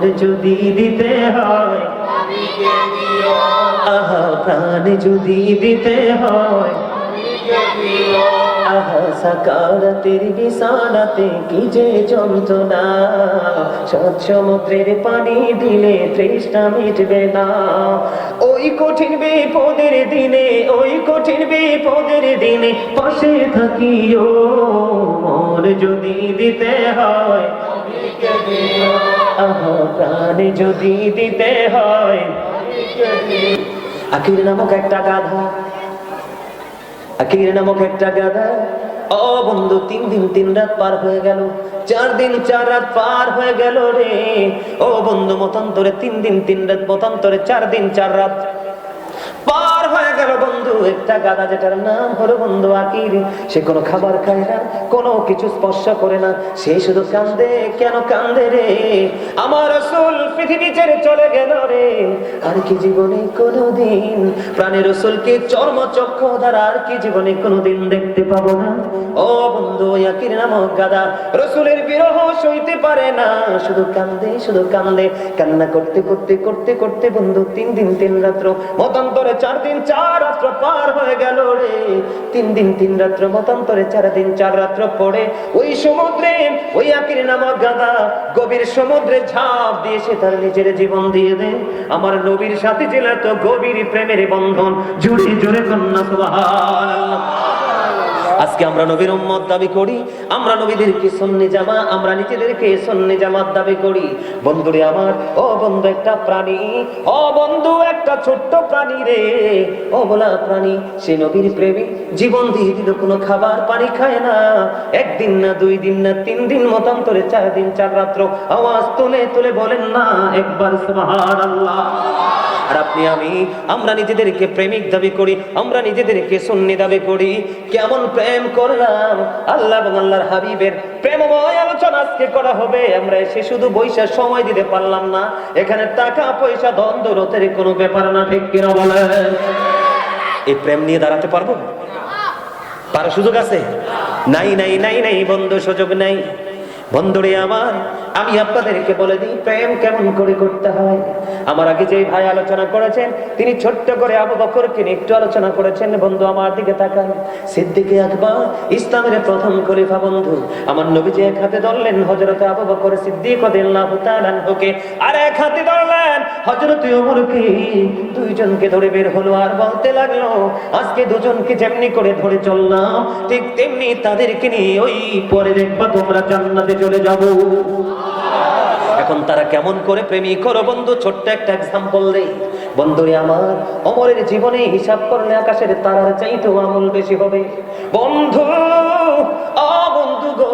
মন যদি দিতে হয় আহা প্রাণ যদি দিতে হয় আহা সাকারাতের বিছানাতে কি যে যন্ত্রণা, সাত সমুদ্রের পানি দিলে তৃষ্ণা মিটবে না। ওই কঠিন বিপদের দিনে, ওই কঠিন বিপদের দিনে পাশে থাকিও, মন যদি দিতে হয় আহা প্রাণ যদি দিতে হয়। আকির নামক একটা গাধা, আকির নামক একটা গাধা, ও বন্ধু 3 দিন 3 রাত পার হয়ে গেল, 4 দিন 4 রাত পার হয়ে গেল রে। ও বন্ধু মতান্তরে 3 দিন 3 রাত, মতান্তরে 4 দিন 4 রাত পার হয়ে গেল বন্ধু। একটা গাধা যেটার নাম হলো বন্ধু আকির, সে কোনো খাবার খায় না, কোনো কিছু স্পর্শ করে না, সে শুধু কান্দে। কেন কান্দে রে? আমার রাসূল পৃথিবী ছেড়ে চলে গেল রে, আর কি জীবনে কোনোদিন প্রাণের রাসূলকে চর্মচক্ষু দ্বারা আর কি জীবনে কোনোদিন দেখতে পাবো না। ও বন্ধু আকির নামক গাধা রাসূলের বিরহ সইতে পারে না, শুধু কান্দে, শুধু কান্দে। কান্না করতে করতে করতে করতে বন্ধু 3 দিন 3 রাত্র, মতান্তরে 4 দিন 4 রাত্র পার হয়ে গেল রে। 3 দিন 3 রাত্র, মতান্তরে 4 দিন 4 রাত্র পরে ওই সমুদ্রে ওই আকির নামক গাধা গভীর সমুদ্রে ঝাঁপ দিয়ে সে তার নিজের জীবন দিয়ে দেয়। আমার নবীর সাথে ছিল তো গভীর প্রেমের বন্ধন, জুড়ে জুড়ে কন্যা সুবহানাল্লাহ। আজকে আমরা নবীর উম্মত দাবি করি, আমরা নবীদেরকে সুন্নি জামাত, আমরা নিজেদেরকে সুন্নি জামাত দাবি করি। বন্ধুরে আমার, ও বন্ধু একটা প্রাণী, ও বন্ধু একটা ছোট্ট প্রাণী রে, ও বলা প্রাণী, সে নবীর প্রেমী জীবন দিয়ে দিল, কোনো খাবার পানি খায় না। 1 দিন না 2 দিন না 3 দিন, মতান্তরে 4 দিন 4 রাত্র। আওয়াজ তুলে তুলে বলেন না একবার সুবহানাল্লাহ। আর আপনি আমি, আমরা নিজেদেরকে প্রেমিক দাবি করি, আমরা নিজেদেরকে সুন্নি দাবি করি। কেমন প্রেম করলাম আল্লাহ এবং আল্লাহর হাবিবের প্রেমময় আলোচনা আজকে করা হবে। আমরা এসে শুধু বৈশা সময় দিতে পারলাম না। এখানে টাকা পয়সা ধন দৌলতের কোনো ব্যাপার না, ঠিক কিনা বলেন? এই প্রেম নিয়ে দাঁড়াতে পারবো? পারার সুযোগ আছে? নাই নাই নাই নাই বন্ধু, সুযোগ নাই। বন্ধুরে আমার, আমি আপনাদেরকে বলে দিই প্রেম কেমন করে করতে হয়। আমার আগে যে ভাই আলোচনা করেছেন, তিনি ছোট্ট করে আবু বকরকে নিয়ে একটু আলোচনা করেছেন। বন্ধু আমার দিকে তাকান, সিদ্দিকে আকবর ইসলামের প্রথম খলিফা। বন্ধু আমার নবীজি এক হাতে ধরলেন হযরত আবু বকর সিদ্দিক রাদিয়াল্লাহু তাআলা আনহুকে, আর এক হাতে ধরলেন হযরত ওমরকে। দুইজনকে ধরে বের হলো আর বলতে লাগলো, আজকে দুজনকে যেমনি করে ধরে চললাম, ঠিক তেমনি তাদেরকে নিয়ে ওই পরে দেখবা তোমরা জান্নাতে চলে যাবো। এখন তারা কেমন করে প্রেমিক করো বন্ধু, ছোট্ট একটা এক্সাম্পল দেই। বন্ধুরে আমার, ওমরের জীবনে হিসাব করলে আকাশের তারার চাইতেও আমল বেশি হবে। বন্ধু, ও বন্ধু গো,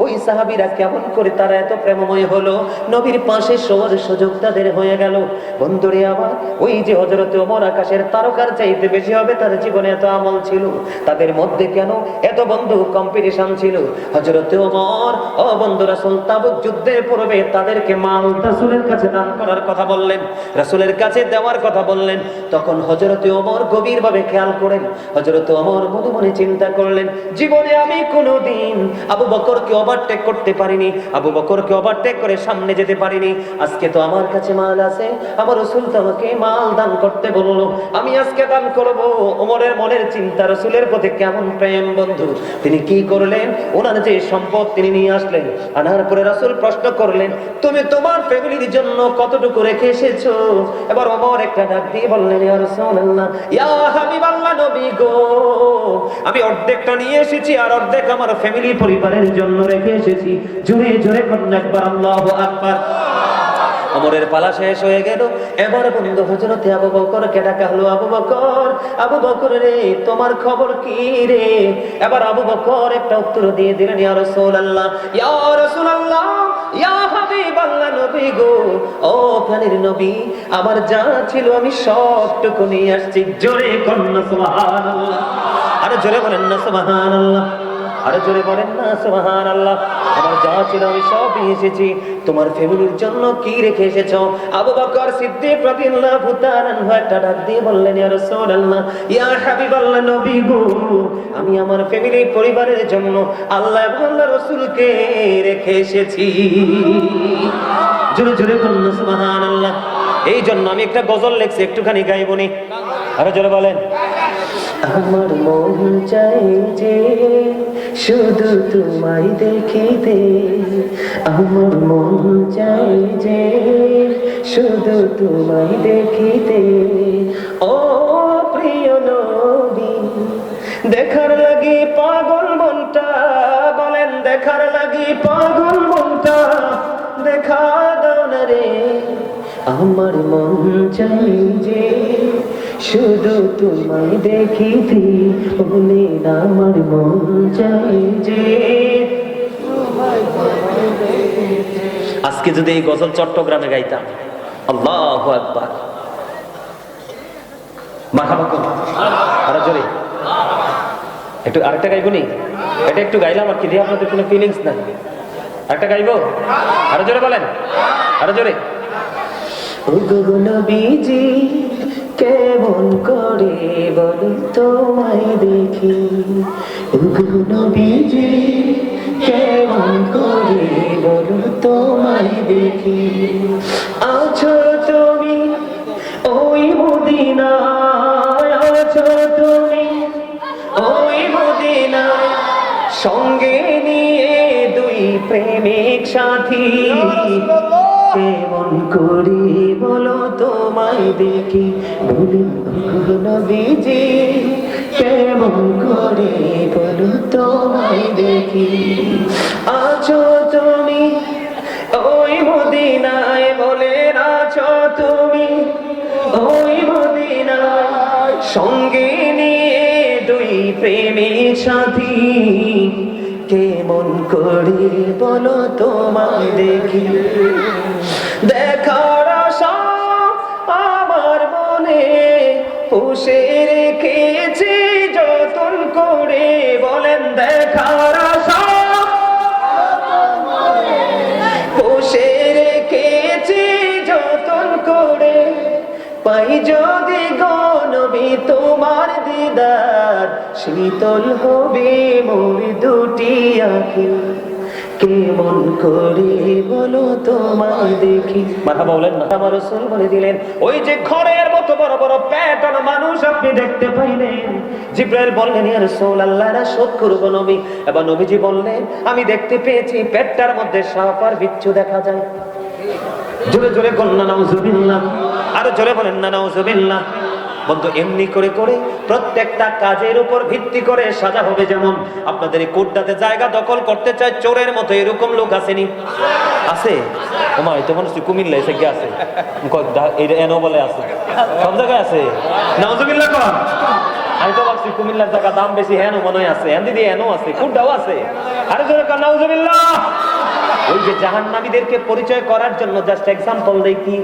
ওই সাহাবীরা কেমন করে তারা এত প্রেমময় হলো, নবীর পাশে শোয়ার সুযোগ তাদের হয়ে গেল। বন্ধুরে আমার, ওই যে হযরত ওমর আকাশের তারকার চাইতে বেশি হবে, তার জীবনে এত আমল ছিল। তাদের মধ্যে কেন এত বন্ধু কম্পিটিশন ছিল? হযরত ওমর, ও বন্ধু, রাসূল তাবুক যুদ্ধের পূর্বে তাদেরকে মাল রাসূলের কাছে দান করার কথা বললেন, রাসূলের কাছে দেওয়ার কথা বললেন। তখন হযরত ওমর গভীরভাবে খেয়াল করেন, হযরত ওমর মনে মনে চিন্তা করলেন, জীবনে আমি কোনোদিন আবু বকরকে ওভারটেক করতে পারিনি, আবু বকরকে ওভারটেক করে সামনে যেতে পারিনি। আজকে তো আমার কাছে মাল আছে, আমার রাসূল তো আমাকে মাল দান করতে বললো, আমি আজকে দান করব। ওমরের মনের চিন্তা, রাসূলের প্রতি কেমন প্রেম। বন্ধু তিনি কি করলেন, ওনার যে সম্পদ তিনি নিয়ে আসলেন, আনার পরে রাসূল প্রশ্ন করলেন, তুমি তোমার ফ্যামিলির জন্য কতটুকু রেখে এসেছো? এবার ওমর একটা ডাক দিয়ে বললেন, ইয়া রাসূলুল্লাহ, ইয়া হাবিবাল্লাহ, নবী গো, আমি অর্ধেকটা নিয়ে এসেছি, আর অর্ধেক আমার ফ্যামিলি পরিবারের জন্য রেখে এসেছি। জোরে জোরে কন্যা একবার আল্লাহু আকবার। ওমরের পালা শেষ হয়ে গেল। এবার বন্ধু হযরত আবু বকরকে ডাকা হলো, আবু বকর, আবু বকর রে, তোমার খবর কি রে? এবার আবু বকর একটা উত্তর দিয়ে দিলেন, ইয়া রাসূলুল্লাহ, ইয়া রাসূলুল্লাহ, ইয়া হাবিবাল্লাহ, নবী গো, ও প্রাণের নবী, আমার যা ছিল আমি সবটুকু নিয়ে আসছি। জোরে কন্যা সুবহানাল্লাহ, আরে জোরে বলেন না সুবহানাল্লাহ, আরে জোরে বলেন না সুবহানাল্লাহ। আমার যা ছিল আমি সব নিয়ে এসেছি। তোমার ফ্যামিলির জন্য কি রেখে এসেছো? আবু বকর সিদ্দিক রাদিয়াল্লাহু তাআলা আনহু একটা ডাক দিয়ে বললেন, ইয়া রাসূলুল্লাহ, ইয়া হাবিবাল্লাহ, নবী গো, আমি আমার ফ্যামিলি পরিবারের জন্য আল্লাহ এবং আল্লাহর রাসূলকে রেখে এসেছি। জোরে জোরে বলুন সুবহানাল্লাহ। এই জন্য আমি একটা গজল লিখছি, একটুখানি গাইবনি। আরো জোরে বলেন। আমার মন চাই যে শুধু তোমায় দেখিতে, আমার মন চাই যে শুধু তোমায় দেখিতে, ও প্রিয় নবী দেখার লাগি পাগল মনটা, বলেন দেখার লাগি পাগল মনটা, দেখা দাও না রে। আমার মন চাই যে শুধু তোমায় দেখিতে, বলে আমার মন চাই যে। আজকে যদি এই গজল চট্টগ্রামে গাইতাম, আল্লাহু আকবার, মারহাবা করুন আরো জোরে। একটু আরেকটা গাইবো নি? এটা একটু গাইলাম আর কি দিয়ে আপনাদের কোনো ফিলিংস নাই। আরেকটা গাইবো? আরো জোরে বলেন, আরো জোরে। ও গো নবীজি কেমন করে বলো তোমায় দেখি, ও গো নবীজি কেমন করে বলো তোমায় দেখি, আছো তুমি ওই মদিনায়, আছো তুমি ওই মদিনায়, সঙ্গে নিয়ে দুই প্রেমিক সাথী, কেমন করে বলো তোমায় দেখি, বলুন নবীজি কেমন করে বলো তোমায় দেখি, আছো তুমি ওই মদিনায়, বলে আছো তুমি ওই মদিনায়, সঙ্গে নিয়ে দুই প্রেমিক সাথী, কেমন করে বলো তোমায় দেখি, দেখার আশা আমার মনে পুষে রেখেছি যতন করে, বলেন দেখার আশা পুষে রেখেছি যতন করে, পাই যদি গো নবী তোমার দিদার, শীতল হবে মোর দুটি আঁখি, কেমন করে বলো তোমায় দেখি। মারহাবা বলেন না। আমার রাসূল বলে দিলেন, ওই যে ঘরের মতো বড় বড় পেটানো মানুষ আপনি দেখতে পাইলেন, জিবরাইল বললেন ইয়া রাসূলুল্লাহ এরা শোধ করব নবী। এবার নবীজি বললেন আমি দেখতে পেয়েছি পেটটার মধ্যে সাপ আর বিচ্ছু দেখা যায়। জোরে জোরে বলুন না নাউজুবিল্লাহ, আরো জোরে বলেন না নাউজুবিল্লাহ। বন্ধু এমনি করে করে প্রত্যেকটা কাজের উপর ভিত্তি করে সাজা হবে। যেমন আপনাদের এই কোটটাতে জায়গা দখল করতে চায় চোরের মতো, এরকম লোক আসেনি? আছে? ওমা এই তো মনে হচ্ছে কুমিল্লা এসে কি আছে, এনো বলে আছে, সব জায়গায় আছে। নাউজুবিল্লাহ কোন? আমি তো ভাবছি কুমিল্লার জায়গা দাম বেশি, হ্যাঁ মনে হয় আছে, হ্যাঁ দিদি এনো আছে, কোটটাও আছে। আরে জোরে কোন নাউজুবিল্লাহ। ওই যে জাহান্নামীদেরকে পরিচয় করার জন্য জাস্ট এক্সাম্পল দেই, কি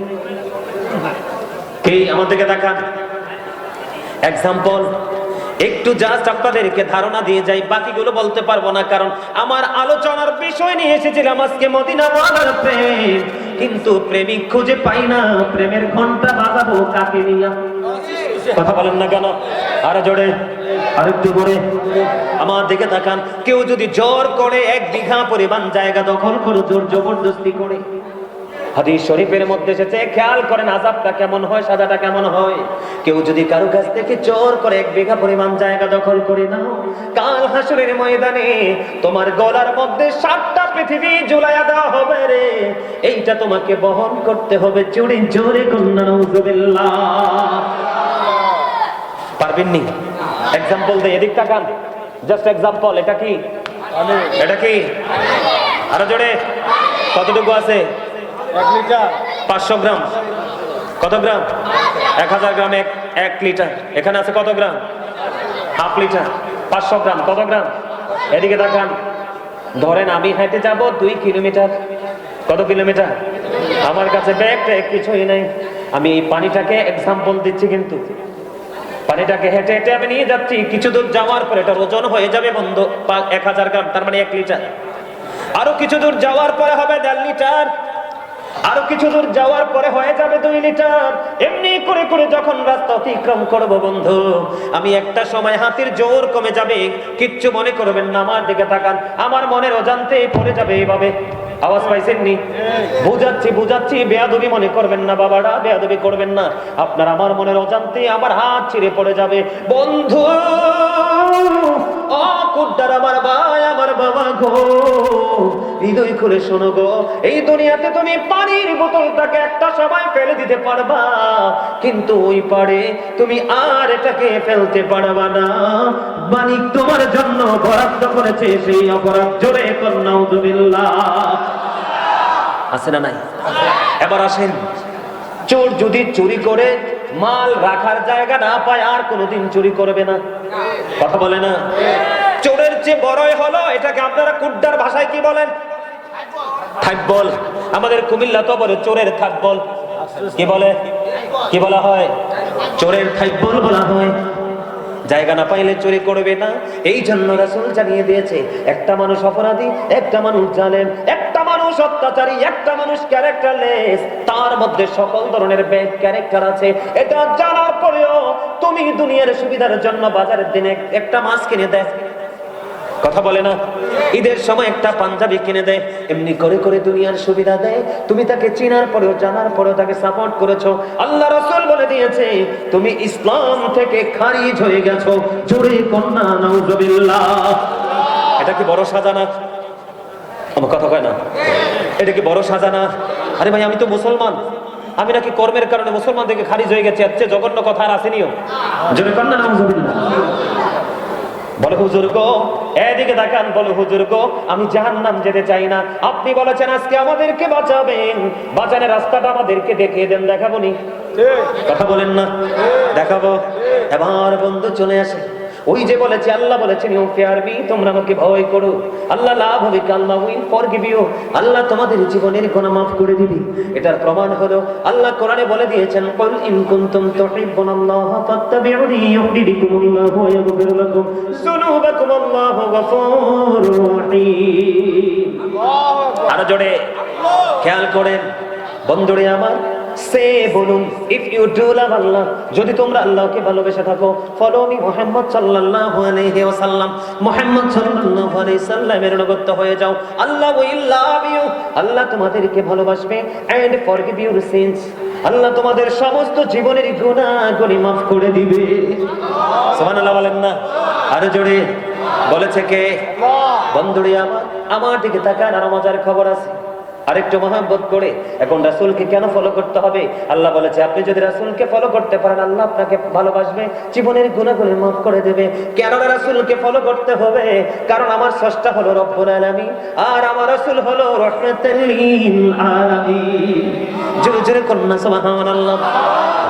কে আমাদেরকে দেখান এক্সাম্পল, একটু জাস্ট আপনাদেরকে ধারণা দিয়ে যাই, বাকিগুলো বলতে পারবো না, কারণ আমার আলোচনার বিষয় নিয়ে এসেছিলাম আজকে মদিনা ওয়ালার প্রেম, কিন্তু প্রেমিক খুঁজে পাই না, প্রেমের ঘন্টা বাজাবো কাকে নিয়া? কথা বলেন না কেন? আরে জোরে আরেকটু করে আমার দিকে তাকান। কেউ যদি জোর করে 1 বিঘা পরিমাণ জায়গা দখল করে জোর জবরদস্তি করে, হাদিস শরীফের মধ্যে এসেছে, খেয়াল করেন আযাবটা কেমন হয়, সাজাটা কেমন হয়। কেউ যদি কারো কাছ থেকে জোর করে 1 বিঘা পরিমাণ জায়গা দখল করে নাও, কাল হাসরের ময়দানে তোমার গলার মধ্যে 7টা পৃথিবী ঝুলাইয়া দেওয়া হবে রে, এইটা তোমাকে বহন করতে হবে। জোরে জোরে কন্যা নাউজুবিল্লাহ। পারবেন নি? এক্সাম্পল দেই, এদিক তাকান, জাস্ট এক্সাম্পল। এটা কি? এটা কি? আরো জোরে। কতটুকু আছে? 1 লিটার 500 গ্রাম। কত গ্রাম? 1000 গ্রাম 1 লিটার। এখানে আছে কত গ্রাম? Half litre. 500 গ্রাম কত গ্রাম? এদিকে তাকান। ধরেন আমি হেঁটে যাব 2 কিলোমিটার। কত কিলোমিটার? আমার কাছে ব্যাগটা কিছুই নাই, আমি এই পানিটাকে এক্সাম্পল দিচ্ছি, কিন্তু পানিটাকে হেঁটে হেঁটে আমি নিয়ে যাচ্ছি, কিছু দূর যাওয়ার পরে এটা ওজন হয়ে যাবে বন্ধু 1000 গ্রাম, তার মানে 1 লিটার। আরো কিছু দূর যাওয়ার পরে হবে 1.5 লিটার, আরো কিছু দূর যাওয়ার পরে হয়ে যাবে 2 লিটার। এমনি করে করে যখন রাস্তা অতিক্রম করব বন্ধু, আমি একটা সময় হাতের জোর কমে যাবে, কিচ্ছু মনে করবেন না, আমার দিকে তাকান, আমার মনের অজান্তে পড়ে যাবে এইভাবে আওয়াজ পাইছেন নি? বুঝাচ্ছি, বেয়াদবি মনে করবেন না বাবারা, বেয়াদবি করবেন না। আপনার আমার মনের অজান্তে আমার হাত ছিঁড়ে পড়ে যাবে। বন্ধু ও কুদ্দার আমার ভাই, আমার বাবা গো, হৃদয় খুলে শোনো গো, এই দুনিয়াতে তুমি পানির বোতলটাকে একটা সময় ফেলে দিতে পারবা, কিন্তু ওই পারে তুমি আর এটাকে ফেলতে পারবা না। মালিক তোমার জন্য বরাদ্দ করেছে সেই অপরাধ। জোরে করুন নাউযুবিল্লাহ। আছে না নাই? এবার আসেন, চোর যদি চুরি করে মাল রাখার জায়গা না পায় আর কোনোদিন চুরি করবে না। কথা বলে না? চোরের যে বড়ই হলো, এটাকে আপনারা কুড্ডার ভাষায় কি বলেন? থাকবল। আমাদের কুমিল্লা তো বলে চোরের থাকবল। কি বলে? কি বলা হয়? চোরের থাকবল বলা হয়। জায়গা না পাইলে চুরি করবে না। এই জন্য রাসূল জানিয়ে দিয়েছে, একটা মানুষ অপরাধী, একটা মানুষ জালেম, একটা মানুষ অত্যাচারী, একটা মানুষ ক্যারেক্টারলেস, তার মধ্যে সকল ধরনের ব্যাড ক্যারেক্টার আছে। এটা জানার পরেও তুমি দুনিয়ার সুবিধার জন্য বাজারের দিনে একটা মাছ কিনে দেয়, কথা বলে না? ঈদের সময় একটা পাঞ্জাবি কিনে দেয়, এমনি করে করে দুনিয়ার সুবিধা দেয়। তুমি তাকে চিনার পরেও জানার পরেও তাকে সাপোর্ট করেছো। আল্লাহ রাসূল বলে দিয়েছে তুমি ইসলাম থেকে খারিজ হয়ে গেছো। জোরে কন্যা নাউযুবিল্লাহ। এটা কি বড় সাজা না? আমার কথা কয় না? এটা কি বড় সাজা না? আরে ভাই, আমি তো মুসলমান, আমি নাকি কর্মের কারণে মুসলমান থেকে খারিজ হয়ে গেছে, এর চেয়ে জঘন্য কথা আর আসেনিও। জোরে কন্যা নাউযুবিল্লাহ। বলে হুজুর গো, এদিকে তাকান, বলে হুজুর গো, আমি জাহান্নাম যেতে চাই না। আপনি বলেছেন আজকে আমাদেরকে বাঁচাবেন, বাঁচানোর রাস্তাটা আমাদেরকে দেখিয়ে দেন, দেখাবো নি? কথা বলেন না? দেখাবো। এবার বন্ধু চলে আসে, ওই যে বলেছে, আল্লাহ বলেছেন ইউ ফিয়ার মি, তোমরা আমাকে ভয় করো, আল্লাহ লাভ হবে, আল্লাহ উইল ফরগিভ ইউ, আল্লাহ তোমাদের জীবনের গুনাহ মাফ করে দিবে। এটার প্রমাণ হলো আল্লাহ কোরআনে বলে দিয়েছেন, কুল ইন কুনতুম তুহিব্বুনাল্লাহ ফাত্তাবিউনি ইউহদিকুমুল্লাহু ওয়া ইয়াগফির লাকুম যুনুবাকুম, আল্লাহু গফুরুর রহিম। আর জোরে খেয়াল করেন বন্ধুরে আমার, সে বলুন, ইফ ইউ ডু লাভ আল্লাহ, যদি তোমরা আল্লাহকে ভালোবেসে থাকো, ফলো মি মুহাম্মদ সাল্লাল্লাহু আলাইহি ওয়াসাল্লাম, মুহাম্মদ সাল্লাল্লাহু আলাইহি সাল্লামের অনুগত হয়ে যাও, আল্লাহ উইল লাভ ইউ, আল্লাহ তোমাদেরকে ভালোবাসবে, এন্ড ফরগিভ ইউর সিনস, আল্লাহ তোমাদের সমস্ত জীবনের গুনাহগুলি maaf করে দিবে। সুবহানাল্লাহ বলেন না? আরো জোরে বলেছে কে? বন্ধুরে আমার, আমার দিকে তাকান, আর মজার খবর আছে। আরেকটু মহব্বত করে এখন রাসূলকে কেন ফলো করতে হবে? আল্লাহ বলেছে আপনি যদি রাসূলকে ফলো করতে পারেন, আল্লাহ আপনাকে ভালোবাসবে, জীবনের গুনাহগুলো maaf করে দেবে। কেন রাসূলকে ফলো করতে হবে? কারণ আমার স্রষ্টা হলো রব্বুল আলামিন, আর আমার রাসূল হলো রাহমাতুল লিল আলামিন। জোরে জোরে কন্যা সুবহানাল্লাহ।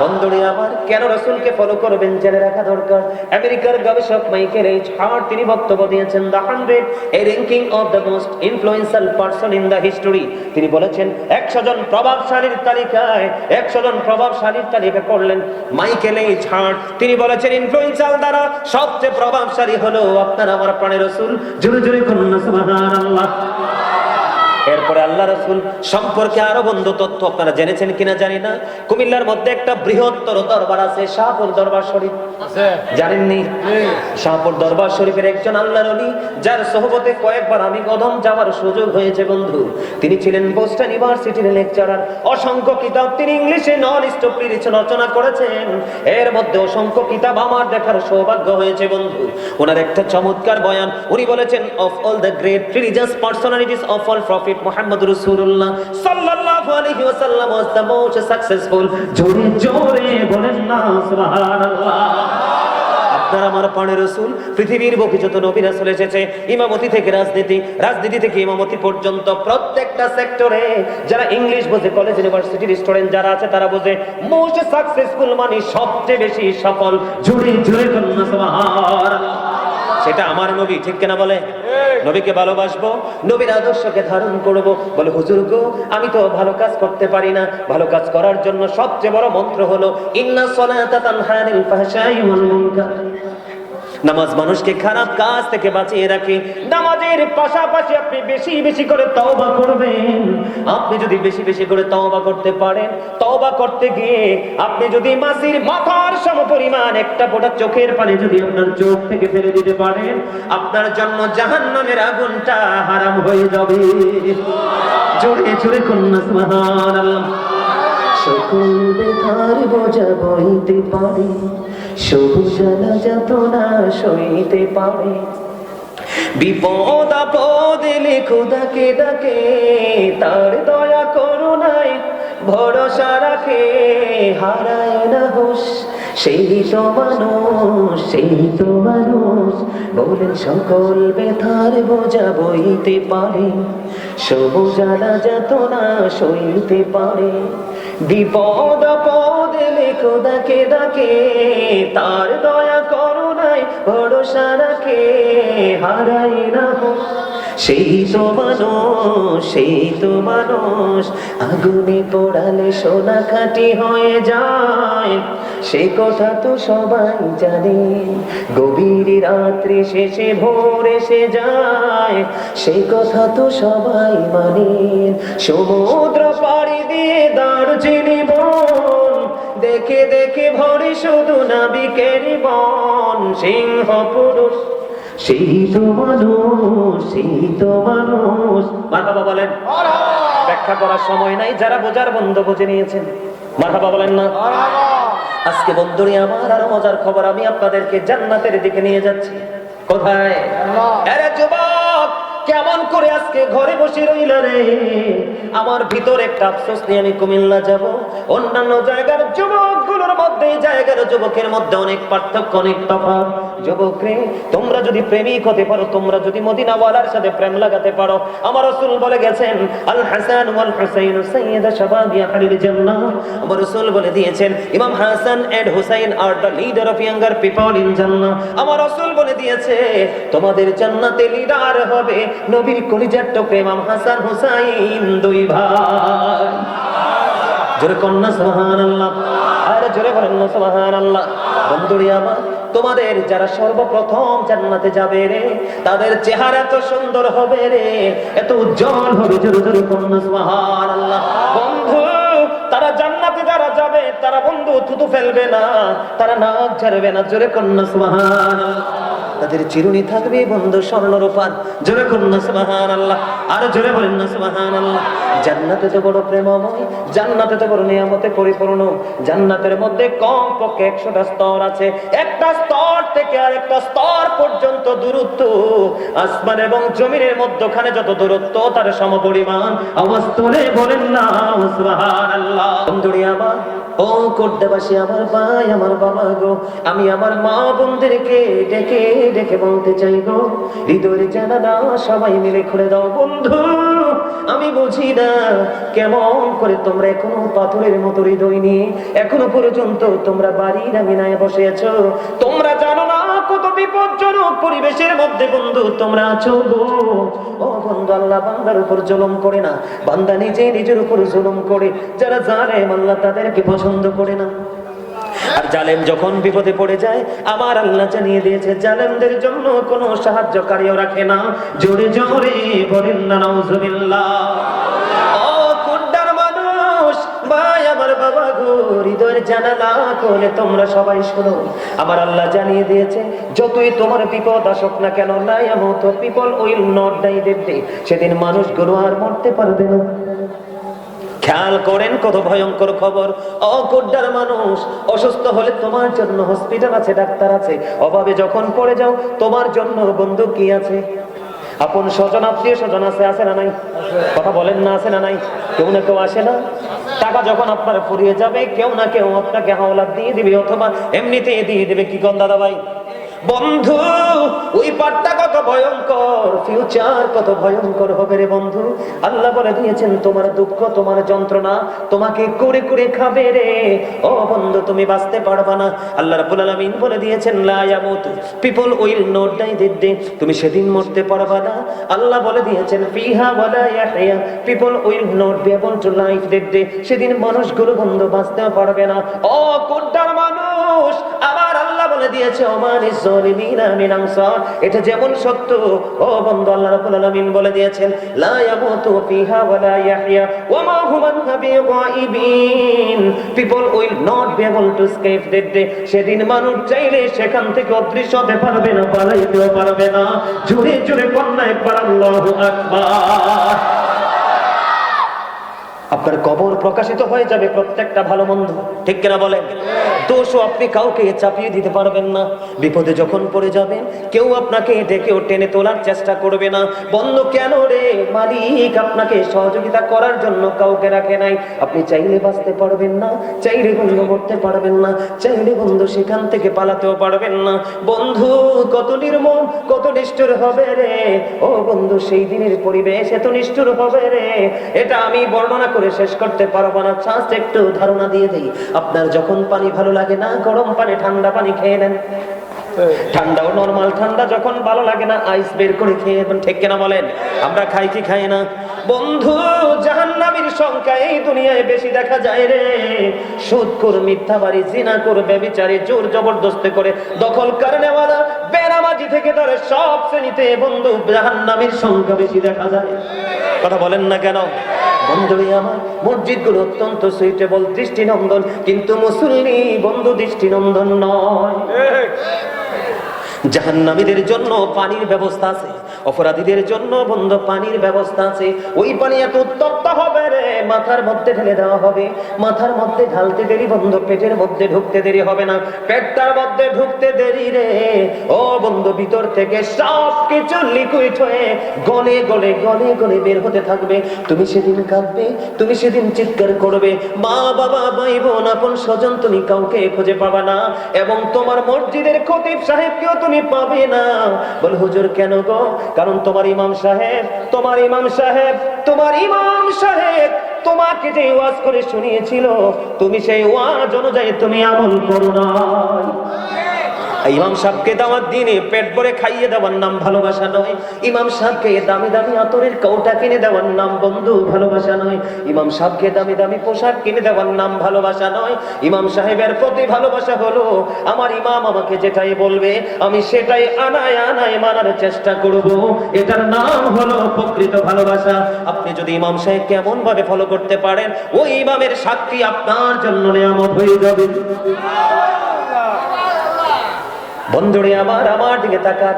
বন্ধুরে আমার, কেন রাসূলকে ফলো করবেন জেনে রাখা দরকার। আমেরিকার গবেষক মাইকেল এইচ হার্ট তিনি বক্তব্য দিয়েছেন, the 100 A ranking of the most influential person in the history. তিনি বলেছেন 100 জন প্রভাবশালীর তালিকায় 100 জন প্রভাবশালীর তালিকা করলেন মাইকেল এইচ হার্ট। তিনি বলেছেন ইনফ্লুয়েন্সার দ্বারা সবচেয়ে প্রভাবশালী হলো আপনার আমার প্রাণের রাসূল। জোরে জোরে কন্যা সুবহানাল্লাহ। এরপরে আল্লাহ রাসূল সম্পর্কে আরো বন্ধু তথ্য আপনারা জেনেছেন কিনা জানি না। কুমিল্লার মধ্যে একটা বৃহত্তর দরবার আছে, শাহপুর দরবার শরীফ, জানেননি? শাহপুর দরবার শরীফের একজন আল্লাহর ওলি, যার সোহবতে কয়েকবার আমি কদম যাওয়ার সুযোগ হয়েছে বন্ধু। তিনি ছিলেন বোস্টন ইউনিভার্সিটির লেকচারার। অসংখ্য কিতাব তিনি ইংলিশে নন স্টপ রচনা করেছেন। এর মধ্যে অসংখ্য কিতাব আমার দেখার সৌভাগ্য হয়েছে বন্ধু। ওনার একটা চমৎকার বয়ান, উনি বলেছেন of all the great religious personalities of all prophet Muhammad রাসূলুল্লাহ সাল্লাল্লাহু আলাইহি ওয়াসাল্লাম ওয়াজ দ্য মোস্ট সাকসেসফুল। জোরে জোরে বলেন না সুবহানাল্লাহ। আপনার আমার প্রাণের রাসূল, পৃথিবীর বুকে যত নবী রাসূল এসেছে, ইমামতি থেকে রাজনীতি, রাজনীতি থেকে ইমামতি পর্যন্ত প্রত্যেকটা সেক্টরে যারা ইংলিশ বোঝে, কলেজ ইউনিভার্সিটির স্টুডেন্ট যারা আছে তারা বোঝে মোস্ট সাকসেসফুল মানে সবচেয়ে বেশি সফল। জোরে জোরে বলেন না সুবহানাল্লাহ। সেটা আমার নবী, ঠিক কিনা বলে? নবীকে ভালোবাসবো, নবীর আদর্শকে ধারণ করব। বলে হুজুর গো, আমি তো ভালো কাজ করতে পারি না। ভালো কাজ করার জন্য সবচেয়ে বড় মন্ত্র হলো ইন্নাস সালাতা তানহা আনিল ফাহশাই ওয়াল মুনকার। নামাজ মানুষকে খারাপ কাজ থেকে বাঁচিয়ে রাখে। নামাজের পাশাপাশি আপনি বেশি বেশি করে তওবা করবেন। আপনি যদি বেশি বেশি করে তওবা করতে পারেন, তওবা করতে গিয়ে আপনি যদি মাসির মাথার সমপরিমাণ একটা ফোঁটা চোখের পানি যদি আপনার চোখ থেকে ফেলে দিতে পারেন, আপনার জন্য জাহান্নামের আগুনটা হারাম হয়ে যাবে। জোরে জোরে কন্যা সুবহানাল্লাহ। সকল ব্যথার বোঝা বইতে পারে, শুধু জ্বালা যাতনা সইতে পারে। বিপদ আপদ এলে খোদাকে ডাকে, তার দয়া করুণায় ভরসা রাখে। হারায় না হুঁশ সেই তো মানুষ, সেই তো মানুষ। বলেন সকল ব্যথার বোঝা বইতে পারে, শুধু জ্বালা যাতনা সইতে পারে। বিপদ আপদ এলে খোদাকে ডাকে, তার দয়া করুণায় ভরসা রাখে। হারাই না হুঁশ সেই তো মানুষ, সেই তো মানুষ। আগুনে পোড়ালে সোনা খাঁটি হয়ে যায়, সে কথা তো সবাই জানে। গভীর রাত্রি শেষে ভোর এসে যায়, সে কথা তো সবাই মানে। সমুদ্র পাড়ি দিয়ে দারুচিনি বন, দেখে দেখে ভরে শুধু নাবিকের বন। সিংহ পুরুষ সেই তো মানুষ, সেই তো মানুষ। মারহাবা বলেন। ব্যাখ্যা করার সময় নাই, যারা বোঝার বন্ধ বুঝে নিয়েছেন মারহাবা বলেন না। আজকে বন্ধুরি আমার আরো মজার খবর, আমি আপনাদেরকে জান্নাতের দিকে নিয়ে যাচ্ছি। কোথায়? আরে যুবক, কেমন করে আজকে ঘরে বসে রইলা রে? আমার ভিতর একটা আফসোস নিয়ে আমি কুমিল্লা যাব। অন্যান্য জায়গার যুবকগুলোর মধ্যে জায়গার যুবকের মধ্যে অনেক পার্থক্য, অনেক তফাৎ। যুবক রে, তোমরা যদি প্রেমিক হতে পারো, তোমরা যদি মদিনাওয়ালার সাথে প্রেম লাগাতে পারো, আমার রাসূল বলে গেছেন আল হাসান ওয়াল হুসাইন সাইয়্যিদা শাবাবি আহলিল জান্নাহ। আমার রাসূল বলে দিয়েছেন ইমাম Hasan and Husain are the leader of younger people in জান্নাহ। আমার রাসূল বলে দিয়েছে তোমাদের জান্নাতে লিডার হবে নবীর কলিজার টুকরা ইমাম হাসান হুসাইন, দুই ভাই। জোরে কন্যা সুবহানাল্লাহ। আর জোরে বলেন না সুবহানাল্লাহ। বন্ধুরি আমার, তোমাদের যারা সর্বপ্রথম জান্নাতে যাবে রে, তাদের চেহারা এত সুন্দর হবে রে, এত উজ্জ্বল হবে। জোরে জোরে কন্যা সুবহানাল্লাহ। বন্ধু, তারা জান্নাতে যারা যাবে তারা বন্ধু থুতু ফেলবে না, তারা নাক ঝাড়বে না। জোরে কন্যা সুবহানাল্লাহ। তাদের চিরুনি থাকবে বন্ধু স্বর্ণ রূপার। জোরে কন্যা সুবহানাল্লাহ। আর জোরে বলেন না সুবহানাল্লাহ। জান্নাতে তো বড় প্রেমময়, জান্নাতে তো বড় নিয়ামতে পরিপূর্ণ। জান্নাতের মধ্যে কমপক্ষে 100টা স্তর আছে। একটা স্তর থেকে আরেকটা স্তর পর্যন্ত দূরত্ব আসমান এবং জমিনের মধ্যখানে যত দূরত্ব তার সমপরিমাণ। আওয়াজ তোলে বলেন না সুবহানাল্লাহ। বন্ধুরি আমার, ও কোটবাসী আমার ভাই, আমার বাবা গো, আমি আমার মা বোনদেরকে ডেকে ডেকে বলতে চাই গো, হৃদয়ের জানালা সবাই মিলে খুলে দাও। বন্ধু, আমি বুঝি না কেমন করে তোমরা এখনো পাথরের মতো হৃদয় নিয়ে এখনো পর্যন্ত তোমরা বাড়ির আঙিনায় বসে আছো। তোমরা জানো না কত বিপজ্জনক পরিবেশের মধ্যে বন্ধু তোমরা আছো গো। ও বন্ধু, আল্লাহ বান্দার উপর জুলুম করে না, বান্দা নিজে নিজের উপর জুলুম করে। যারা জালেম আল্লাহ তাদেরকে পছন্দ করে না। আর জালেম যখন বিপদে পড়ে যায়, আমার আল্লাহ জানিয়ে দিয়েছে জালেমদের জন্য কোনো সাহায্যকারীও রাখে না। জোরে জোরে বলেন না নাউজুবিল্লাহ। ও কুড্ডার মানুষ, ভাই আমার বাবা গো, হৃদয়ের জানালা খুলে তোমরা সবাই শোনো। আমার আল্লাহ জানিয়ে দিয়েছে যতই তোমার বিপদ আসুক না কেন, নাই আমত people will not die that day. সেদিন মানুষগুলো আর মরতে পারবে না। খেয়াল করেন কত ভয়ঙ্কর খবর। অকুড্ডার মানুষ, অসুস্থ হলে তোমার জন্য হসপিটাল আছে, ডাক্তার আছে। অভাবে যখন পড়ে যাও তোমার জন্য বন্ধু কি আছে? আপন স্বজন আত্মীয় স্বজন আছে, আছে না নাই? কথা বলেন না, আছে না নাই? কেউ না কেউ আসে না? টাকা যখন আপনার ফুরিয়ে যাবে কেউ না কেউ আপনাকে হাওলাত দিয়ে দিবে, অথবা এমনিতে দিয়ে দিবে। কি কোন দাদা ভাই? বন্ধু, ওই পাটটা কত ভয়ঙ্কর, ফিউচার কত ভয়ঙ্কর হবে রে বন্ধু। আল্লাহ বলে দিয়েছেন তোমার দুঃখ, তোমার যন্ত্রণা তোমাকে করে করে খাবে রে। ও বন্ধু, তুমি বাঁচতে পারবা না। আল্লাহ রাব্বুল আলামিন বলে দিয়েছেন লা ইয়ামুতু, people will not die that day. তুমি সেদিন মরতে পারবা না। আল্লাহ বলে দিয়েছেন ফিহা ওয়ালা ইয়াহইয়া, people will not be able to live that day. সেদিন মানুষগুলো বন্ধু বাঁচতে পারবে না। ও কোড্ডার মানুষ, আমার আল্লাহ বলে দিয়েছে ওমানিজ যালিমিনা মিন আনসার, এটা যেমন সত্য ও বন্ধু আল্লাহ রাব্বুল আলামিন বলে দিয়েছেন লা ইয়ামুতু ফিহা ওয়া লা ইয়াহইয়া ওয়া মা হুম বিগাইবিন, people will not be able to escape that day. সেদিন মানুষ চাইলে সেখান থেকে অদৃশ্য হতে পারবে না, পালাইতেও পারবে না। জোরে জোরে কন্যা একবার আল্লাহু আকবার। আপনার কবর প্রকাশিত হয়ে যাবে প্রত্যেকটা ভালো মন্দ, ঠিক কিনা বলেন? দোষও আপনি কাউকে চাপিয়ে দিতে পারবেন না। বিপদে যখন পড়ে যাবেন কেউ আপনাকে ডেকেও টেনে তোলার চেষ্টা করবে না। বন্ধ কেন রে, মালিক আপনাকে সহযোগিতা করার জন্য কাউকে রাখে নাই। আপনি চাইলে বাঁচতে পারবেন না, চাইলে বন্ধু করতে পারবেন না, চাইলে বন্ধু সেখান থেকে পালাতেও পারবেন না। বন্ধু কত নির্মম, কত নিষ্ঠুর হবে রে ও বন্ধু, সেই দিনের পরিবেশ এত নিষ্ঠুর হবে রে, এটা আমি বর্ণনা করে শেষ করতে পারবো না। জাস্ট একটু ধারণা দিয়ে দেই। আপনার যখন পানি ভালো লাগে না, গরম পানি ঠান্ডা পানি খেয়ে নেন। ঠান্ডা ও নরমাল ঠান্ডা যখন ভালো লাগে না, আইস বের করে খেয়ে নেন, ঠিক কিনা বলেন? আমরা খাই কি খাই না? বন্ধু জাহান্নামীর সংখ্যা এই দুনিয়ায় বেশি দেখা যায় রে। সুদখোর, মিথ্যাবাড়ি, জিনাখোর, ব্যভিচারী, জোর জবরদস্তি করে দখলকার নেওয়ালা, বেনামাজি থেকে ধরে সব শ্রেণীতে বন্ধু জাহান্নামীর সংখ্যা বেশি দেখা যায়। কথা বলেন না কেন? বন্ধুরে আমার, মসজিদগুলো অত্যন্ত সুইটেবল, দৃষ্টিনন্দন, কিন্তু মুসল্লি বন্ধু দৃষ্টিনন্দন নয়। জাহান্নামীদের জন্য পানির ব্যবস্থা আছে, অপরাধীদের জন্য বন্ধু পানির ব্যবস্থা আছে। ওই পানি এত উত্তপ্ত হবে রে, মাথার মধ্যে ঢেলে দেওয়া হবে। মাথার মধ্যে ঢালতে দেরি বন্ধু, পেটের মধ্যে ঢুকতে দেরি হবে না। পেটটার মধ্যে ঢুকতে দেরি রে ও বন্ধু, ভিতর থেকে সব কিছু লিকুইড হয়ে গলে গলে গলে গলে বের হতে থাকবে। তুমি সেদিন কাঁদবে, তুমি সেদিন চিৎকার করবে, মা বাবা ভাই বোন আপন স্বজন তুমি কাউকে খুঁজে পাবা না, এবং তোমার মসজিদের খতিব সাহেবকেও তুমি পাবে না। বল হুজুর কেন গো? কারণ তোমার ইমাম সাহেব, তোমার ইমাম সাহেব, তোমার ইমাম সাহেব তোমাকে যে ওয়াজ করে শুনিয়েছিল, তুমি সেই ওয়াজ অনুযায়ী তুমি আমল করো না। ইমাম সাহেবকে দাওয়াত দিনে পেট ভরে খাইয়ে দেওয়ার নাম ভালোবাসা নয়। ইমাম সাহেবকে দামি দামি আতরের কৌটা কিনে দেওয়ার নাম বন্ধু ভালোবাসা নয়। ইমাম সাহেবকে দামি দামি পোশাক কিনে দেওয়ার নাম ভালোবাসা নয়। ইমাম সাহেবের প্রতি ভালোবাসা হলো আমার ইমাম আমাকে যেটাই বলবে আমি সেটাই আনায় আনায় মানার চেষ্টা করব, এটার নাম হলো প্রকৃত ভালোবাসা। আপনি যদি ইমাম সাহেবকে এমন ভাবে ফলো করতে পারেন, ওই ইমামের সাক্ষী আপনার জন্য নিয়ামত হয়ে যাবে। বন্ধুরে আমার, আমার দিকে তাকান।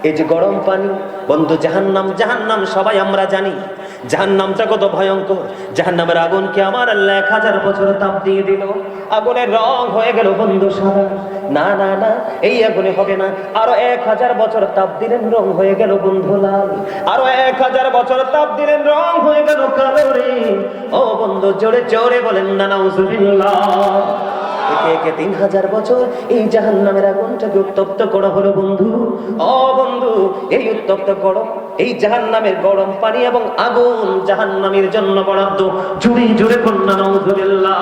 এই যে গরম পানি বন্ধু, জাহান্নাম, জাহান্নাম সবাই আমরা জানি জাহান্নামটা কত ভয়ঙ্কর। জাহান্নামের আগুনকে আমার আল্লাহ 1000 বছর তাপ দিয়ে দিল, আগুনের রং হয়ে গেল বন্ধু সাদা। না না না, এই আগুনে হবে না। আরো 1000 বছর তাপ দিলেন, রং হয়ে গেল বন্ধু লাল। আরো 1000 বছর তাপ দিলেন, রং হয়ে গেল কালো রে ও বন্ধু। জোরে জোরে বলেন না নাউজুবিল্লাহ। একে একে 3000 বছর এই জাহান্নামের আগুনটাকে উত্তপ্ত করা হলো বন্ধু। ও বন্ধু, এই উত্তপ্ত গরম, এই জাহান্নামের গরম পানি এবং আগুন জাহান্নামীর জন্য বরাদ্দ। জোরে জোরে কন্যা নাউজুবিল্লাহ।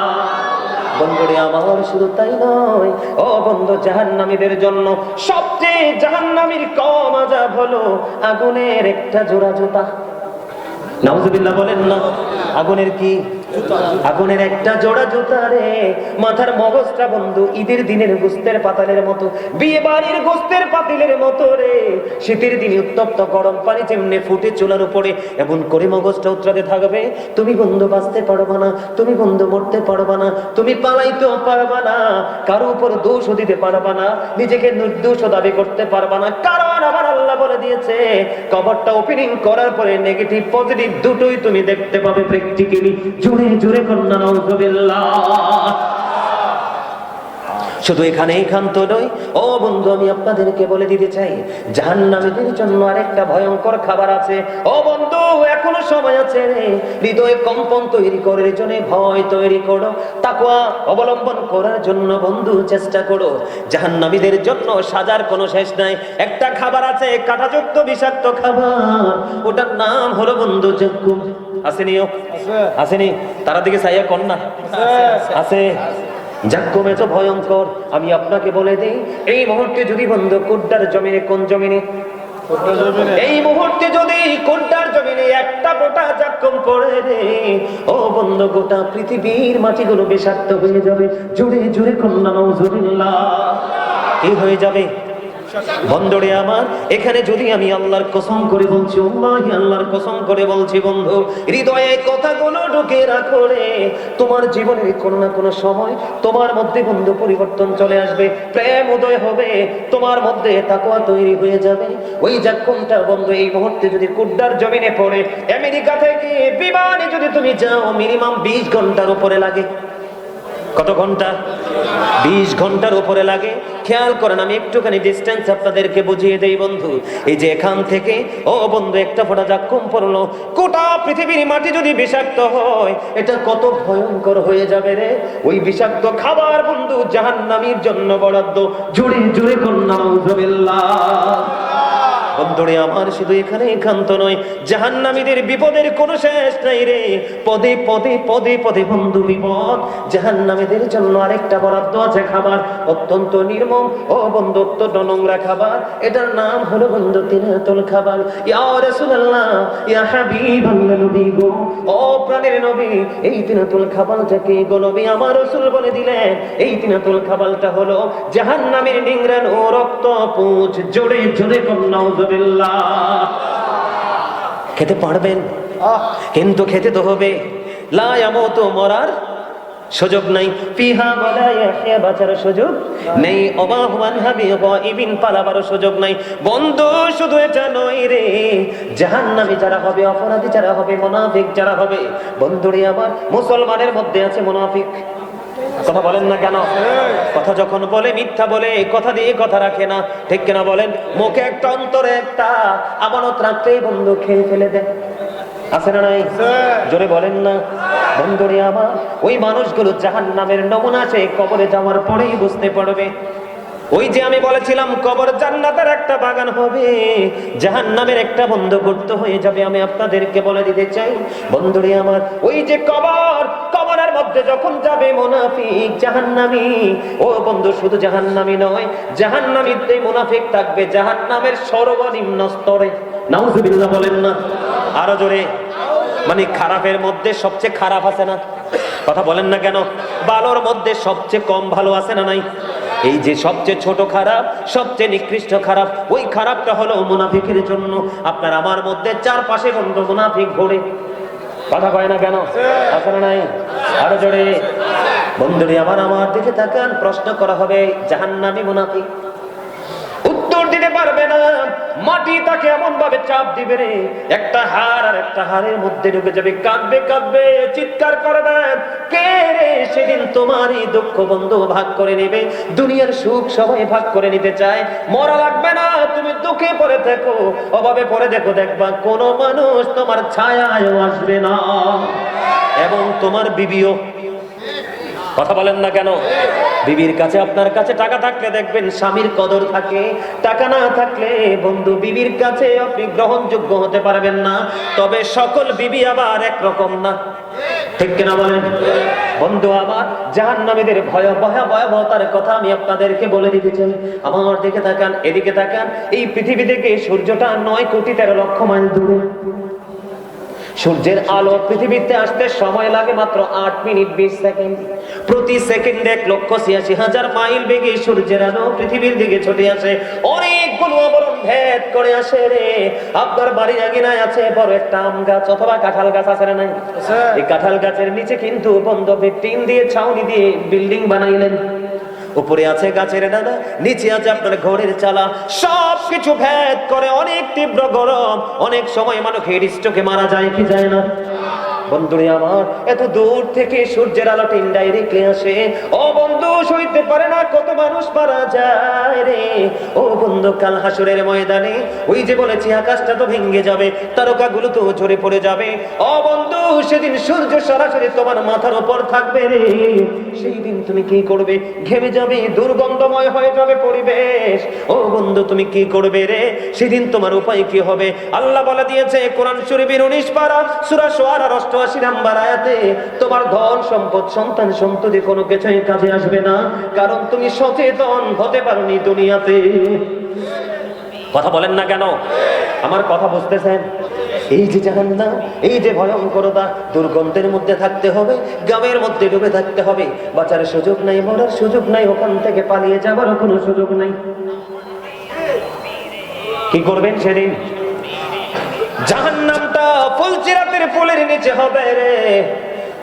বন্ধুরে আমার, শুধু তাই নয় ও বন্ধু, জাহান্নামীদের জন্য সবচেয়ে জাহান্নামীর কম আযাব হলো আগুনের একটা জোড়া জুতা। নাউজুবিল্লাহ বলেন না। আগুনের কি? আগুনের একটা জোড়া জুতা রে। মাথার মগজটা বন্ধু ঈদের দিনের গোস্তের পাতালের মতো, বিয়ে বাড়ির গোস্তের পাতিলের মতো রে। শীতের দিনে উত্তপ্ত গরম পানি যেমনি ফুটে চুলার উপরে, এমন করে মগজটা উতরাতে থাকবে। তুমি বন্ধু বাঁচতে পারবা না, তুমি বন্ধু মরতে পারবা না, তুমি পালাইতেও পারবা না, কারো উপর দোষও দিতে পারবা না, নিজেকে নির্দোষ দাবি করতে পারবা না। কারণ আমার আল্লাহ বলে দিয়েছে, কবরটা ওপেনিং করার পরে নেগেটিভ পজিটিভ দুটোই তুমি দেখতে পাবে প্র্যাকটিক্যালি। জোরে জোরে কন্যা নাউজুবিল্লাহ। শুধু এখানেই ক্ষান্ত নয় ও বন্ধু, আমি আপনাদেরকে বলে দিতে চাই জাহান্নামীদের জন্য আরেকটা ভয়ঙ্কর খাবার আছে। ও বন্ধু, এখনো সময় আছে রে। হৃদয়ে কম্পন তৈরি করার জন্য ভয় তৈরি করো, তাকওয়া অবলম্বন করার জন্য বন্ধু চেষ্টা করো। জাহান্নামীদের জন্য সাজার কোনো শেষ নাই। একটা খাবার আছে, কাঁটাযুক্ত বিষাক্ত খাবার, ওটার নাম হলো বন্ধু জাক্কুম। আসেনি? আসেনি? তারা দিকে চাইয়া কন্যা আছে। জাক্কুম এত ভয়ঙ্কর, আমি আপনাকে বলে দেই, এই মুহূর্তে যদি বন্ধু কুড্ডার জমিনে, কোন জমিনে? এই মুহূর্তে যদি কুড্ডার জমিনে একটা ফোঁটা জাক্কুম পড়ে রে ও বন্ধু, গোটা পৃথিবীর মাটিগুলো বিষাক্ত হয়ে যাবে। জোরে জোরে কন্যা নাউজুবিল্লাহ। কি হয়ে যাবে? বন্ধুরে আমার, এখানে যদি আমি আল্লাহর কসম করে বলছি, আল্লাহি আল্লাহর কসম করে বলছি বন্ধু, হৃদয়ে কথাগুলো ঢুকে রাখো রে। তোমার জীবনের কোনো না কোনো সময় তোমার মধ্যে বন্ধু পরিবর্তন চলে আসবে, প্রেম উদয় হবে, তোমার মধ্যে তাকওয়া তৈরি হয়ে যাবে। ওই যখনটা বন্ধু এই মুহূর্তে যদি কুড্ডার জমিনে পড়ে, আমেরিকা থেকে বিমানে যদি তুমি যাও, মিনিমাম 20 ঘন্টার উপরে লাগে। কত ঘন্টা? 20 ঘন্টার উপরে লাগে। খেয়াল করেন, আমি একটুখানি ডিস্টেন্স আপনাদেরকে বুঝিয়ে দেই বন্ধু। এই যে এখান থেকে ও বন্ধু একটা ফোঁটা যখন পড়লো, গোটা পৃথিবীর মাটি যদি বিষাক্ত হয়, এটা কত ভয়ঙ্কর হয়ে যাবে রে। ওই বিষাক্ত খাবার বন্ধু জাহান্নামীর জন্য বরাদ্দ। জোরে জোরে করুন নাউযুবিল্লাহ। বন্ধুরে আমার, শুধু এখানে ক্ষান্ত নয়, জাহান্নামীদের বিপদের কোনো শেষ নাই রে। পদে পদে পদে পদে বন্ধু বিপদ। জাহান্নামীদের জন্য আরেকটা বরাদ্দ আছে খাবার, অত্যন্ত নির্মম ও বন্ধু, অত্যন্ত নোংরা খাবার। এটার নাম হলো বন্ধু তিনাতুল খাবার। ইয়া রাসূলুল্লাহ, ইয়া হাবিবাল্লাহ, নবী গো, ও প্রাণের নবী, এই তিনাতুল খাবারটা কি গো নবী? আমার রাসূল বলে দিলেন, এই তিনাতুল খাবারটা হলো জাহান্নামের নিংড়ানো রক্ত পুঁজ। জোরে জোরে কন্যা খেতে পারবেন, কিন্তু খেতে তো হবে। লা ইয়ামুতু, মরার সুযোগ নাই, ফিহা ওয়ালা ইয়াহইয়া, বাঁচার সুযোগ নেই, ওমা হুয়া বিগাইবিন, পালাবার সুযোগ নাই। বন্ধু শুধু এটা নয় রে, জাহান্নামী যারা হবে, অপরাধী যারা হবে, মুনাফিক যারা হবে, বন্ধুরে আমার, মুসলমানের মধ্যে আছে মুনাফিক। কথা বলেন না কেন? কথা যখন বলে মিথ্যা বলে, কথা দিয়ে কথা রাখে না, ঠিক কিনা বলেন? মুখে একটা অন্তরে একটা, আমানত রাখতেই বন্ধু খেয়ে ফেলে দেয়। আছে না নাই? জোরে বলেন না। বন্ধুরে আমার, ওই মানুষগুলো জাহান্নামের নমুনা আছে, কবরে যাওয়ার পরেই বুঝতে পারবে। ওই যে আমি বলেছিলাম, কবর জান্নাতের একটা বাগান হবে, জাহান্নামের একটা বন্ধ গর্ত হয়ে যাবে। আমি আপনাদেরকে বলে দিতে চাই বন্ধুরে আমার, ওই যে কবরের মধ্যে যখন যাবে মুনাফিক জাহান্নামী, ও বন্ধু শুধু জাহান্নামী নয়, জাহান্নামীতে মুনাফিক থাকবে জাহান্নামের সর্বনিম্ন স্তরে। নাউযুবিল্লাহ বলেন না আরো জোরে। মানে খারাপের মধ্যে সবচেয়ে খারাপ আছে না? কথা বলেন না কেন? ভালোর মধ্যে সবচেয়ে কম ভালো আছে না নাই? এই যে সবচেয়ে ছোট খারাপ, সবচেয়ে নিকৃষ্ট খারাপ, ওই খারাপটা হলো মুনাফিকের জন্য। আপনার আমার মধ্যে চারপাশে বন্ধু মুনাফিক ঘোরে। কথা কয় না কেন? আছে না নাই? আরো জোরে। বন্ধুরে আমার দিকে তাকান, প্রশ্ন করা হবে জাহান্নামী মুনাফিক, উত্তর দিতে পারবে না। মাটি তাকে এমন ভাবে চাপ দিবে রে, একটা হাড় আর একটা হাড়ের মধ্যে ঢুকে যাবে, কাঁদবে কাঁদবে, চিৎকার করবে, কে রে? সেদিন তোমারই দুঃখ বন্ধু ভাগ করে নেবে। দুনিয়ার সুখ সবাই ভাগ করে নিতে চায়, মরা লাগবে না, তুমি দুঃখে পড়ে থাকো, অভাবে পড়ে দেখো, দেখবা কোনো মানুষ তোমার ছায়ায় আসবে না, এবং তোমার বিবিও। কথা বলেন না কেন? বিবির কাছে, আপনার কাছে টাকা থাকলে দেখবেন স্বামীর কদর থাকে, টাকা না থাকলে বন্ধু বিবির কাছে আপনি গ্রহণযোগ্য হতে পারবেন না। তবে সকল বিবি আবার একরকম না, ঠিক কিনা বলেন? বন্ধু আমার, জাহান্নামীদের ভয়াবহতার কথা আমি আপনাদেরকে বলে দিতে চাই। আমার দিকে তাকান, এদিকে তাকান, এই পৃথিবী থেকে সূর্যটা 9,13,00,000 মাইল দূরে। সূর্যের আলো পৃথিবীতে আসতে সময় লাগে মাত্র 8 মিনিট 20 সেকেন্ড। প্রতি সেকেন্ডে 1,86,000 মাইল বেগে সূর্যের আলো পৃথিবীর দিকে ছুটে আসে, অনেকগুলো আবরণ ভেদ করে আসে রে। আপনার বাড়ির আঙিনায় আছে বড় একটা আম গাছ অথবা কাঁঠাল গাছ, আছে না নাই? এই কাঁঠাল গাছের নিচে কিন্তু বন্ধ টিন দিয়ে, ছাউনি দিয়ে বিল্ডিং বানাইলেন। উপরে আছে গাছের ডানা, নিচে আছে আপনার ঘরের চালা, সবকিছু ভেদ করে অনেক তীব্র গরম। অনেক সময় মানুষ হেড স্ট্রোকে মারা যায় কি যায় না? বন্ধুরে আমার, এত দূর থেকে সূর্যের আলোটা ইনডাইরেক্টলি আসে, ও বন্ধু সইতে পারে না, কত মানুষ মারা যায় রে। ও বন্ধু, কাল হাসরের ময়দানে ওই যে বলেছি আকাশটা তো ভেঙে যাবে, তারকাগুলো তো ঝরে পড়ে যাবে। ও বন্ধু, সেদিন সূর্য সরাসরি তোমার মাথার উপর থাকবে রে। সেই দিন তুমি কি করবে? ঘেমে যাবে, দুর্গন্ধময় হয়ে যাবে পরিবেশ। ও বন্ধু, তুমি কি করবে রে? সেদিন তোমার উপায় কি হবে? আল্লাহ বলে দিয়েছে কোরআন শরীফের 19 পারা সূরা শুআরা 88 নম্বর আয়াতে, তোমার ধন সম্পদ সন্তান সন্ততি কোনো কিছুই কাজে আসবে না, কারণ তুমি সচেতন হতে পারোনি দুনিয়াতে। কথা বলেন না কেন? আমার কথা বুঝতেছেন? এই যে জাহান্নাম, এই যে ভয়ঙ্করতা, দুর্গন্ধের মধ্যে থাকতে হবে, গামের মধ্যে ডুবে থাকতে হবে, বাঁচার সুযোগ নাই, মরার সুযোগ নাই, ওখান থেকে পালিয়ে যাওয়ারও কোনো সুযোগ নাই। কি করবেন সেদিন? জাহান্নামটা ফুলসিরাতের ফুলের নিচে হবে রে।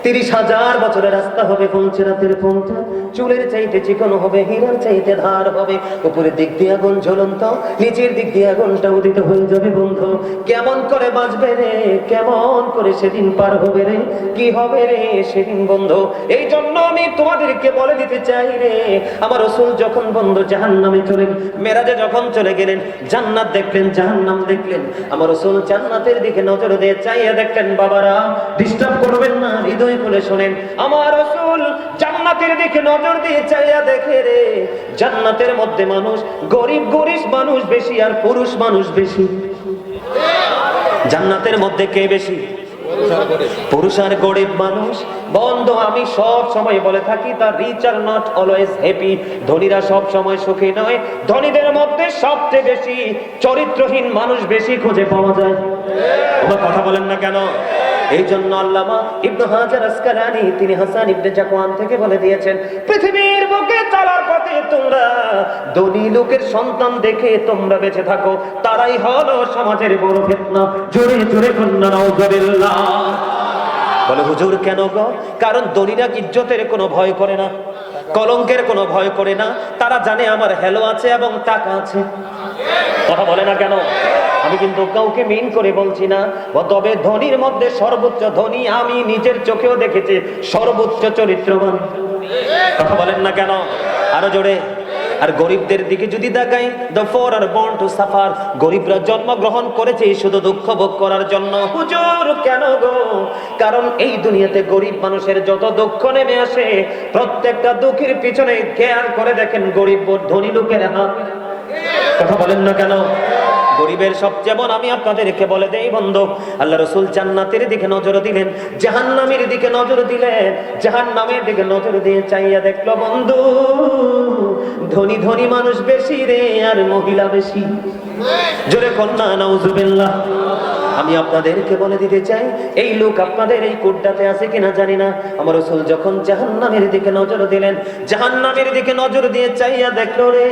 30,000 বছরের রাস্তা হবে। ফুলসিরাতের ফুলটা চুলের চাইতে চিকন হবে, হীরার চাইতে ধার হবে। উপরের দিক দিয়ে আগুন জ্বলন্ত, নিচের দিক দিয়ে আগুনটা উদিত হয়ে যাবে। বন্ধু, কেমন করে বাঁচবে রে? কেমন করে সেদিন পার হবে রে? কি হবে রে সেদিন বন্ধু? এই জন্য আমি তোমাদেরকে বলে দিতে চাই রে, আমার রাসূল যখন বন্ধু জাহান্নামে চলে, মেরাজে যখন চলে গেলেন, জান্নাত দেখলেন, জাহান্নাম দেখলেন, আমার রাসূল জান্নাতের দিকে নজর দিয়ে চাইয়া দেখলেন। বাবারা, ডিস্টার্ব করবেন না, হৃদয় খুলে শোনেন। আমার রাসূল জান্নাতের দিকে নজর দিয়ে চাইয়া দেখে রে, জান্নাতের মধ্যে মানুষ গরিব গরিব মানুষ বেশি আর পুরুষ মানুষ বেশি। জান্নাতের মধ্যে কে বেশি? পুরুষ আর গরিব মানুষ। বন্ধু, আমি সব সময় বলে থাকি, the rich are not always happy. ধনীরা সব সময় সুখী নয়। ধনীদের মধ্যে সবচেয়ে বেশি চরিত্রহীন মানুষ বেশি খুঁজে পাওয়া যায়। তোমরা কথা বলেন না কেন? এই জন্য আল্লামা ইবনে হাজার আসকালানি তিনি হাসান ইবনে জাকওয়ান থেকে বলে দিয়েছেন, পৃথিবীর বুকে চলার পথে তোমরা ধনী লোকের সন্তান দেখে তোমরা বেঁচে থাকো, তারাই হলো সমাজের বড় ফিতনা। জোরে জোরে কন্যা নাউজুবিল্লাহ। বলে হুজুর কেন গো? কারণ ধনীরা ইজ্জতের কোনো ভয় করে না, কলঙ্কের কোনো ভয় করে না। তারা জানে আমার হেলো আছে এবং টাকা আছে। কথা বলে না কেন? আমি কিন্তু কাউকে মিন করে বলছি না। তবে ধনীর মধ্যে সর্বোচ্চ ধনী আমি নিজের চোখেও দেখেছি, সর্বোচ্চ চরিত্রবান। কথা বলেন না কেন? আরো জোরে। আর গরিবদের দিকে যদি দেখাই, the poor are born to suffer, গরিবরা জন্মগ্রহণ করেছে শুধু দুঃখ ভোগ করার জন্য। হুজুর কেন গো? কারণ এই দুনিয়াতে গরিব মানুষের যত দুঃখ নেমে আসে, প্রত্যেকটা দুঃখের পিছনে খেয়াল করে দেখেন গরিব ধনী লোকের হাত। কথা বলেন না কেন? গরিবের সব, যেমন আমি আপনাদেরকে বলে দেই বন্ধু, আল্লাহ রাসূল জান্নাতের দিকে নজর দিলেন, জাহান্নামের দিকে নজর দিলেন। জাহান্নামের দিকে নজর দিয়ে চাইয়া দেখলো বন্ধু, ধনী ধনী মানুষ বেশি রে আর মহিলা বেশি। জোরে কন্যা নাউজুবিল্লাহ। আমি আপনাদেরকে বলে দিতে চাই, এই লোক আপনাদের এই কোটটাতে আছে কিনা জানি না। আমার রাসূল যখন জাহান্নামের দিকে নজর দিলেন, জাহান্নামের দিকে নজর দিয়ে চাইয়া দেখলো রে,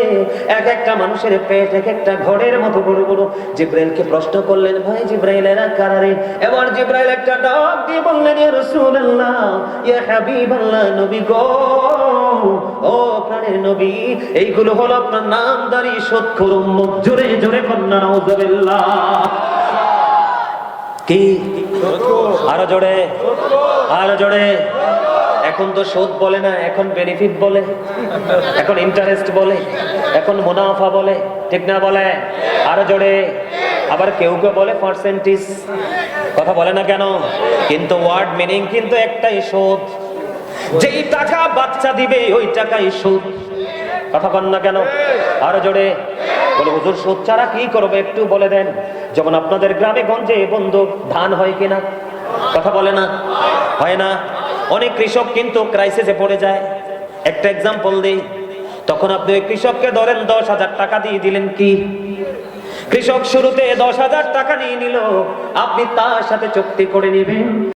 এক একটা মানুষের পেট এক একটা ঘরের মতো বড় বড়। জিবরাইলকে প্রশ্ন করলেন, ভাই জিবরাইল এরা কারা রে? এবার জিবরাইল একটা ডাক দিয়ে বললেন, ইয়া রাসূলুল্লাহ, ইয়া হাবিবাল্লাহ, নবী গো, ও প্রাণের নবী, এইগুলো হলো আপনার নামদারি সৎখুর উম্মত। জোরে জোরে কন্যা নাউজুবিল্লাহ। কি? আরো জোরে, আরো জোরে। এখন তো সুদ বলে না, এখন বেনিফিট বলে, এখন ইন্টারেস্ট বলে, এখন মুনাফা বলে, ঠিক না বলে? আরো জোরে। আবার কেউ কেউ বলে পার্সেন্টেজ। কথা বলে না কেন? কিন্তু ওয়ার্ড মিনিং কিন্তু একটাই, সুদ। যেই টাকা বাচ্চা দিবে ওই টাকাই সুদ। কথা বল না কেন? আরো জোরে। বলে হুজুর সুদ ছাড়া কি করবে একটু বলে দেন। যেমন আপনাদের গ্রামে গঞ্জে বন্ধু ধান হয় কিনা? কথা বলে না? হয় না? অনেক কৃষক কিন্তু ক্রাইসিসে পড়ে যায়। একটা এক্সাম্পল দেই। তখন আপনি ওই কৃষককে ধরেন 10,000 টাকা দিয়ে দিলেন, কি? কৃষক শুরুতে 10,000 টাকা নিয়ে নিল, আপনি তার সাথে চুক্তি করে নেবেন